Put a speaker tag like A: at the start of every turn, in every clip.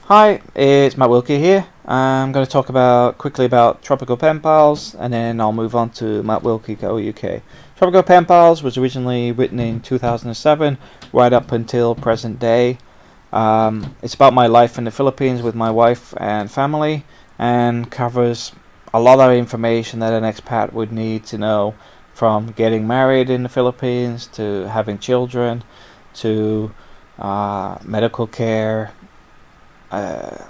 A: Hi, it's Wilkie here. I'm going to talk quickly about Tropical Pen Pals, and then I'll move on to Wilkie Go UK. Tropical Pen Pals was originally written in 2007, right up until present day. It's about my life in the Philippines with my wife and family, and covers a lot of information that an expat would need to know, from getting married in the Philippines to having children to medical care, uh,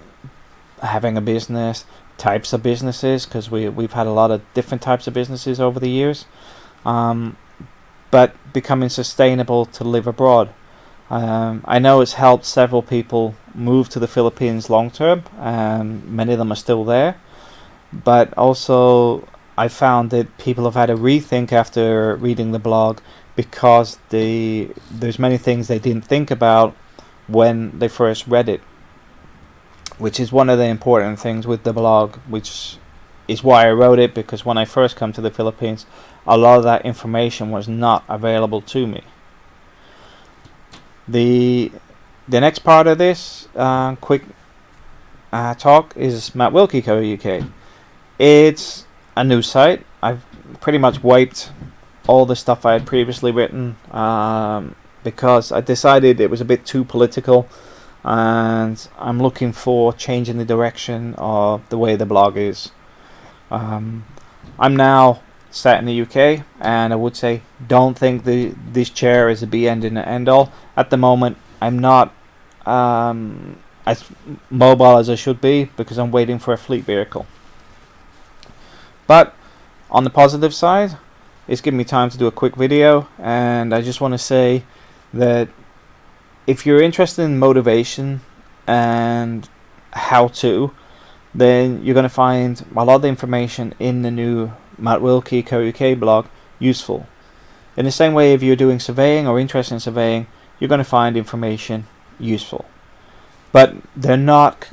A: having a business, types of businesses, because we've had a lot of different types of businesses over the years, um, but becoming sustainable to live abroad. I know it's helped several people move to the Philippines long term, and many of them are still there. But also, I found that people have had a rethink after reading the blog, because there's many things they didn't think about when they first read it, which is one of the important things with the blog, which is why I wrote it, because when I first come to the Philippines, a lot of that information was not available to me. The next part of this quick talk is Wilkie UK. It's a new site. I've pretty much wiped all the stuff I had previously written, because I decided it was a bit too political, and I'm looking for changing the direction of the way the blog is. I'm now sat in the UK, and I would say don't think this chair is a be end and end all. At the moment, I'm not as mobile as I should be, because I'm waiting for a fleet vehicle. But on the positive side, it's given me time to do a quick video, and I just want to say that if you're interested in motivation and how to, then you're going to find a lot of the information in the new Wilkie UK blog useful. In the same way, if you're doing surveying or interested in surveying, you're going to find information useful. But they're not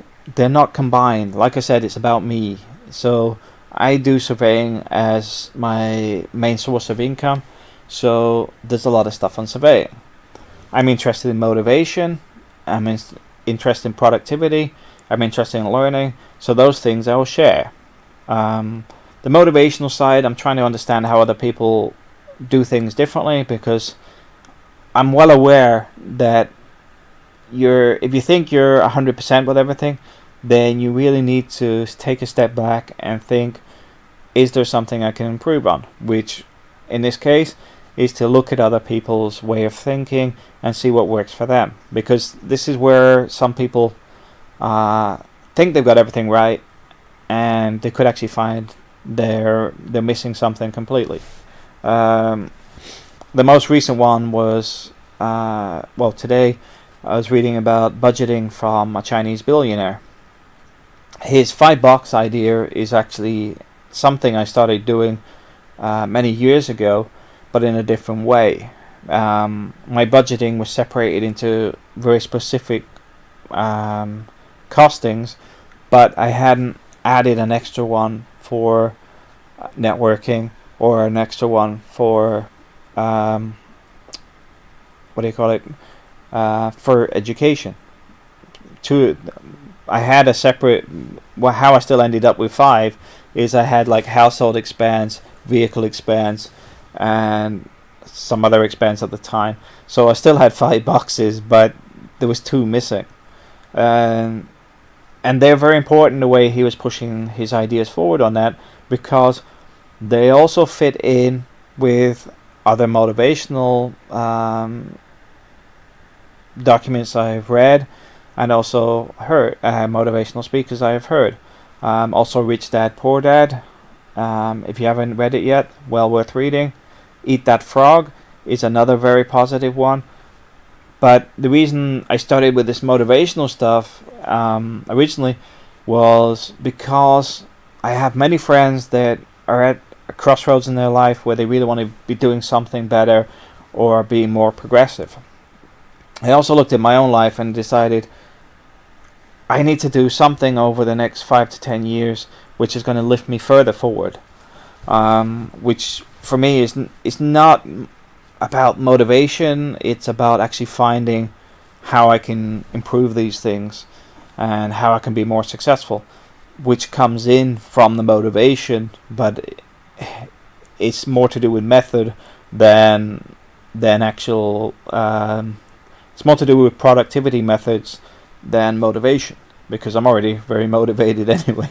A: combined. Like I said, it's about me. So I do surveying as my main source of income, so there's a lot of stuff on surveying. I'm interested in motivation, I'm interested in productivity, I'm interested in learning, so those things I will share. The motivational side, I'm trying to understand how other people do things differently, because I'm well aware that if you think you're 100% with everything, then you really need to take a step back and think, is there something I can improve on? Which, in this case, is to look at other people's way of thinking and see what works for them. Because this is where some people think they've got everything right, and they could actually find they're missing something completely. The most recent one was, today I was reading about budgeting from a Chinese billionaire. His $5 idea is actually something I started doing many years ago, but in a different way. My budgeting was separated into very specific costings, but I hadn't added an extra one for networking, or an extra one for for education. I had a separate. Well, how I still ended up with 5 is I had like household expense, vehicle expense, and some other expense at the time. So I still had 5 boxes, but there was 2 missing. And they're very important, the way he was pushing his ideas forward on that, because they also fit in with other motivational documents I've read, and also heard, motivational speakers I have heard. Also Rich Dad Poor Dad, if you haven't read it yet, well worth reading. Eat That Frog is another very positive one. But the reason I started with this motivational stuff originally was because I have many friends that are at a crossroads in their life where they really want to be doing something better or being more progressive. I also looked at my own life and decided I need to do something over the next 5 to 10 years which is going to lift me further forward, which for me is not about motivation, it's about actually finding how I can improve these things. and how I can be more successful, which comes in from the motivation, but it's more to do with method than actual. It's more to do with productivity methods than motivation, because I'm already very motivated anyway.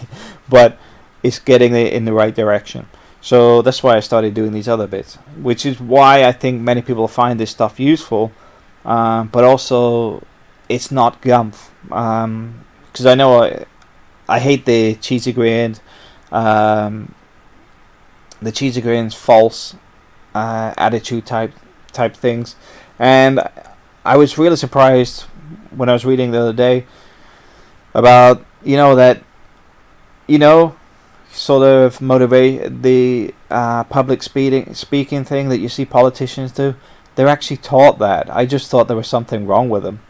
A: But it's getting it in the right direction. So that's why I started doing these other bits, which is why I think many people find this stuff useful, but also it's not gumph. Because I know I hate the cheesy grind, false attitude type things, and I was really surprised when I was reading the other day about that sort of motivate the public speaking thing that you see politicians do. They're actually taught that. I just thought there was something wrong with them,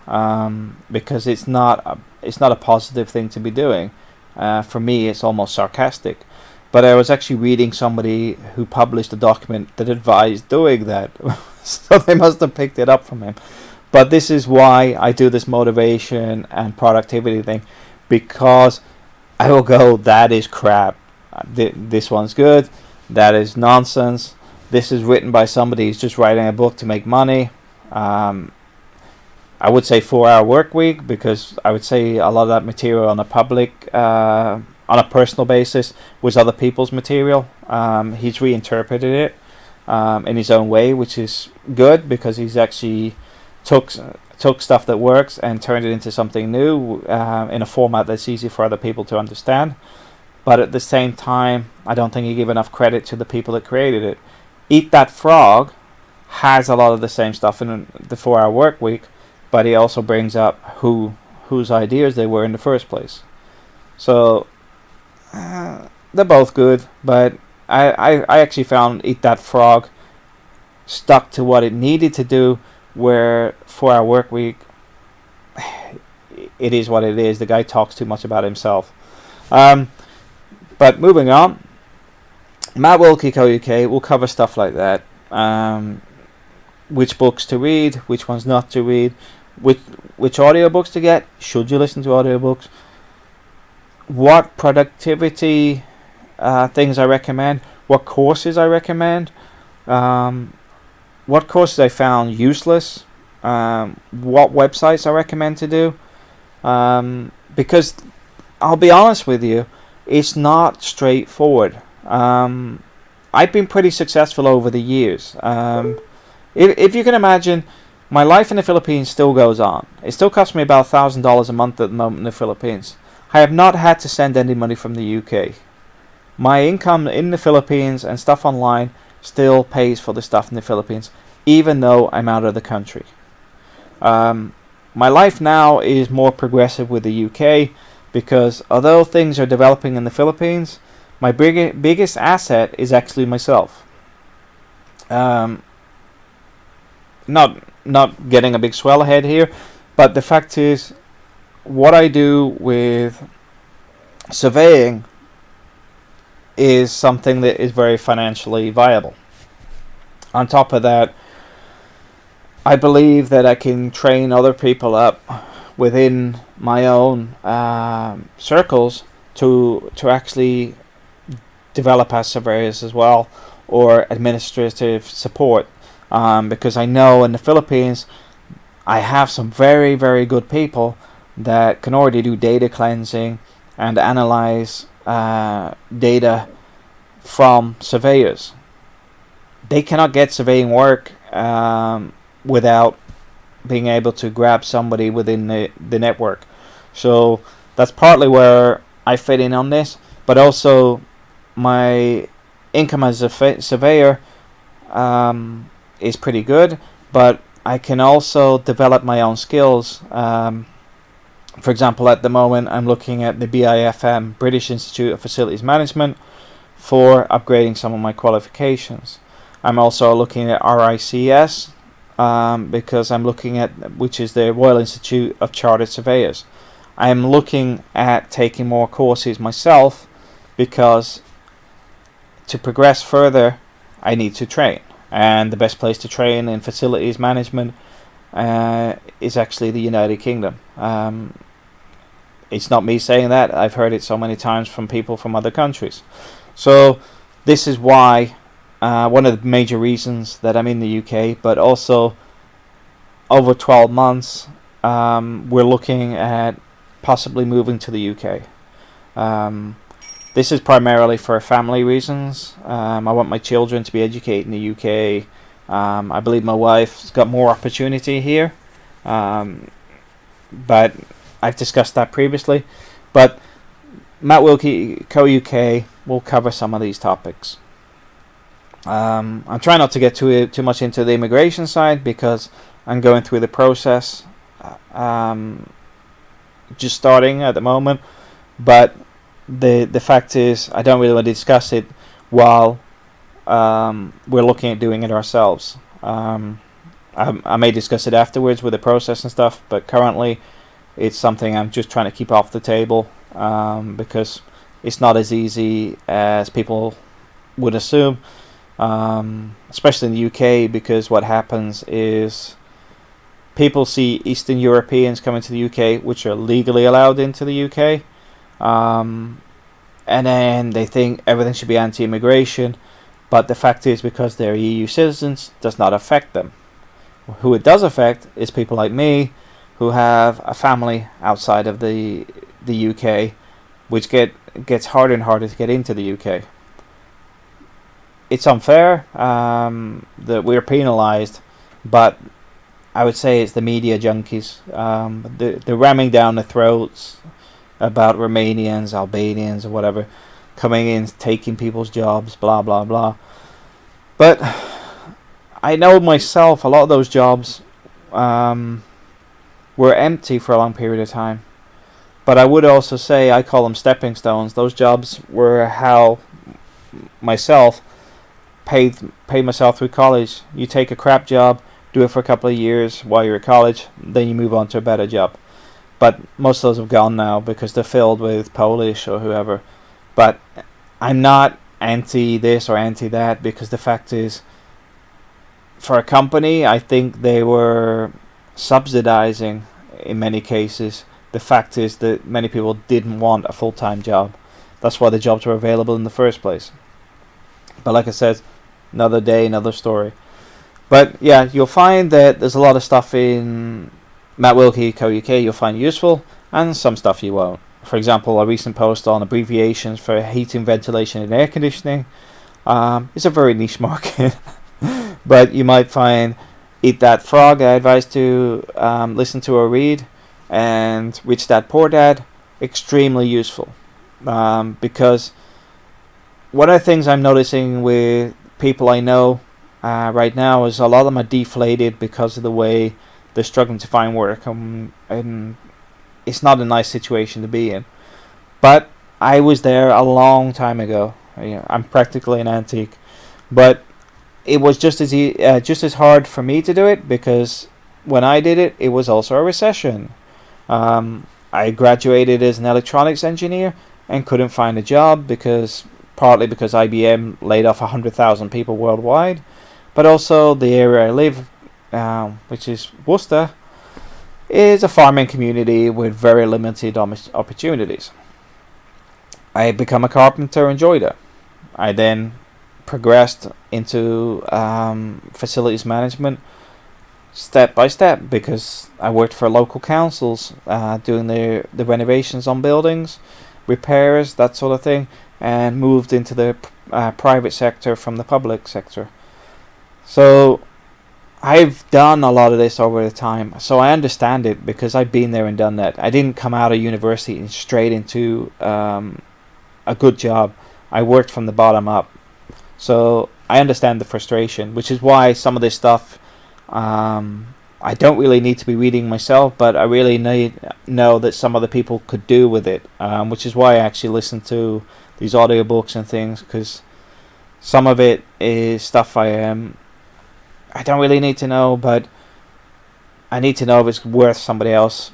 A: because it's not a positive thing to be doing. For me, it's almost sarcastic. But I was actually reading somebody who published a document that advised doing that, so they must have picked it up from him. But this is why I do this motivation and productivity thing, because I will go, that is crap. This one's good. That is nonsense. This is written by somebody who's just writing a book to make money. I would say 4-hour work week, because I would say a lot of that material on a public, on a personal basis, was other people's material. He's reinterpreted it in his own way, which is good, because he's actually took stuff that works and turned it into something new in a format that's easy for other people to understand. But at the same time, I don't think he gave enough credit to the people that created it. Eat That Frog has a lot of the same stuff in the 4-hour work week, but he also brings up whose ideas they were in the first place. So they're both good, but I actually found Eat That Frog stuck to what it needed to do, where 4-hour work week, it is what it is. The guy talks too much about himself. But moving on, Matt Wilkie UK will cover stuff like that. Which books to read, which ones not to read, which audiobooks to get, should you listen to audiobooks, what productivity things I recommend, what courses I recommend, what courses I found useless, what websites I recommend to do, because I'll be honest with you, it's not straightforward. I've been pretty successful over the years. If you can imagine, my life in the Philippines still goes on. It still costs me about $1,000 a month at the moment in the Philippines. I have not had to send any money from the UK. My income in the Philippines and stuff online still pays for the stuff in the Philippines, even though I'm out of the country. My life now is more progressive with the UK, because although things are developing in the Philippines, my biggest asset is actually myself. Not getting a big swell ahead here, but the fact is, what I do with surveying is something that is very financially viable. On top of that, I believe that I can train other people up within my own circles to actually develop as surveyors as well, or administrative support, because I know in the Philippines I have some very, very good people that can already do data cleansing and analyze data from surveyors. They cannot get surveying work without being able to grab somebody within the network. So that's partly where I fit in on this, but also my income as a surveyor is pretty good, but I can also develop my own skills. For example, at the moment I'm looking at the BIFM, British Institute of Facilities Management, for upgrading some of my qualifications. I'm also looking at RICS, because I'm looking at, which is the Royal Institute of Chartered Surveyors. I'm looking at taking more courses myself, because to progress further I need to train, and the best place to train in facilities management is actually the United Kingdom. it's not me saying that. I've heard it so many times from people from other countries. So this is why one of the major reasons that I'm in the UK, but also over 12 months, we're looking at possibly moving to the UK. This is primarily for family reasons. I want my children to be educated in the UK. I believe my wife's got more opportunity here, but I've discussed that previously. But Matt Wilkie, Co-UK, will cover some of these topics. I'm trying not to get too much into the immigration side because I'm going through the process, just starting at the moment. But the fact is, I don't really want to discuss it while we're looking at doing it ourselves. I may discuss it afterwards with the process and stuff, but currently it's something I'm just trying to keep off the table, because it's not as easy as people would assume, especially in the UK, because what happens is people see Eastern Europeans coming to the UK, which are legally allowed into the UK, and then they think everything should be anti-immigration, but the fact is, because they're EU citizens, does not affect them. Who it does affect is people like me, who have a family outside of the UK, which gets harder and harder to get into the UK. It's unfair that we're penalised, but I would say it's the media junkies. They're ramming down the throats about Romanians, Albanians, or whatever, coming in, taking people's jobs, blah, blah, blah. But I know myself, a lot of those jobs were empty for a long period of time. But I would also say I call them stepping stones. Those jobs were how myself paid myself through college. You take a crap job, do it for a couple of years while you're at college, then you move on to a better job. But most of those have gone now because they're filled with Polish or whoever. But I'm not anti this or anti that, because the fact is, for a company, I think they were subsidizing in many cases. The fact is that many people didn't want a full-time job. That's why the jobs were available in the first place. But like I said, another day, another story. But yeah, you'll find that there's a lot of stuff in Matt Wilkie Co-UK you'll find useful, and some stuff you won't. For example, a recent post on abbreviations for heating, ventilation, and air conditioning. It's a very niche market. But you might find Eat That Frog, I advise to listen to or read, and Rich Dad Poor Dad, extremely useful. Because one of the things I'm noticing with people I know right now is a lot of them are deflated because of the way they're struggling to find work, and it's not a nice situation to be in. But I was there a long time ago. I'm practically an antique, but it was just as hard for me to do it, because when I did it, it was also a recession. I graduated as an electronics engineer and couldn't find a job, partly because IBM laid off 100,000 people worldwide, but also the area I live, which is Worcester, is a farming community with very limited opportunities. I had become a carpenter and joiner. I then progressed into facilities management step by step, because I worked for local councils doing the renovations on buildings, repairs, that sort of thing, and moved into the private sector from the public sector. So I've done a lot of this over the time, so I understand it because I've been there and done that. I didn't come out of university and straight into a good job. I worked from the bottom up. So I understand the frustration, which is why some of this stuff I don't really need to be reading myself, but I really know that some other people could do with it, which is why I actually listen to these audiobooks and things, because some of it is stuff I don't really need to know, but I need to know if it's worth somebody else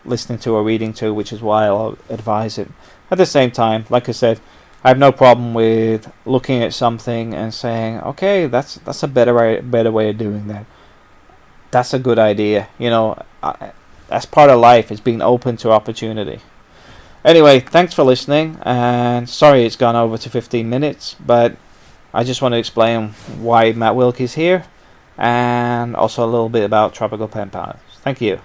A: listening to or reading to, which is why I'll advise it. At the same time, like I said, I have no problem with looking at something and saying, okay, that's a better way of doing that. That's a good idea. that's part of life, is being open to opportunity. Anyway, thanks for listening, and sorry it's gone over to 15 minutes, but I just want to explain why Matt Wilkie is here, and also a little bit about tropical pen powders. Thank you.